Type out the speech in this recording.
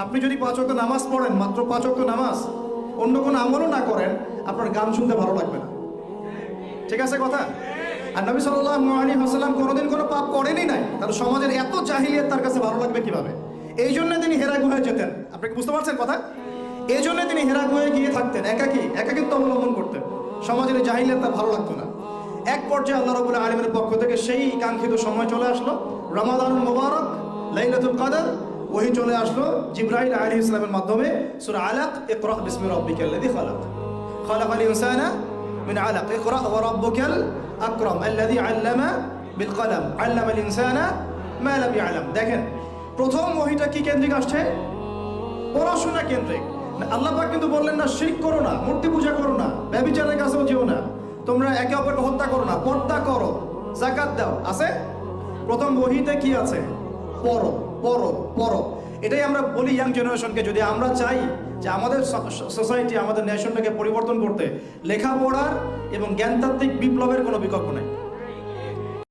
আপনি যদি 5 ওয়াক্ত নামাজ পড়েন, মাত্র 5 ওয়াক্ত নামাজ, অন্য কোনো আমলও না করেন, আপনার গান শুনতে ভালো লাগবে না। ঠিক আছে কথা? আর নবী সাল্লাল্লাহু আলাইহি ওয়াসাল্লাম কোনোদিন কোনো পাপ করেনই নাই, তার সমাজের এত জাহিলিয়াত তার কাছে ভালো লাগবে কিভাবে? এই জন্য তিনি হেরা গুহায় যেতেন। আপনি কি বুঝতে পারছেন কথা? এই জন্য তিনি হেরা গুহায় গিয়ে থাকতেন, একাকিত্ব অবলম্বন করতেন। সমাজের এই জাহিলিয়াত তার ভালো লাগতো না। এক পর্যায়ে আল্লাহ রাব্বুল আলামিনের পক্ষ থেকে সেই কাঙ্ক্ষিত সময় চলে আসলো, রমাদানুল মুবারক, লাইলাতুল কদর। ওহী চলে আসলো জিবরাইল আলাইহিস সালামের মাধ্যমে, সূরা আলাক, ইকরা বিসমি রাব্বিকাল্লাযী খালাক, খালাকাল ইনসানা মিন আলাক, ইকরা ওয়া রাব্বুকাল আকরাম আল্লাযী আল্লামা বিল কলম, আল্লামাল ইনসানা মা লাম ইয়ালাম। দেখেন, প্রথম ওহীটা কি কেন্দ্রিক আসছে? পড়াশোনা কেন্দ্রিক। আল্লাহ পাক কিন্তু বললেন না শিরক করো না, মূর্তি পূজা করো না, ব্যভিচারের কাছেও যেও না, তোমরা একে অপরকে হত্যা করো না, পর্দা করো, যাকাত দাও। আছে প্রথম ওহীতে কি আছে? পড়ো পড়ো পড়ো। এটাই আমরা বলি ইয়াং জেনারেশনকে, যদি আমরা চাই যে আমাদের সোসাইটি, আমাদের নেশনটাকে পরিবর্তন করতে, লেখাপড়ার এবং জ্ঞানতাত্ত্বিক বিপ্লবের কোনো বিকল্প নেই।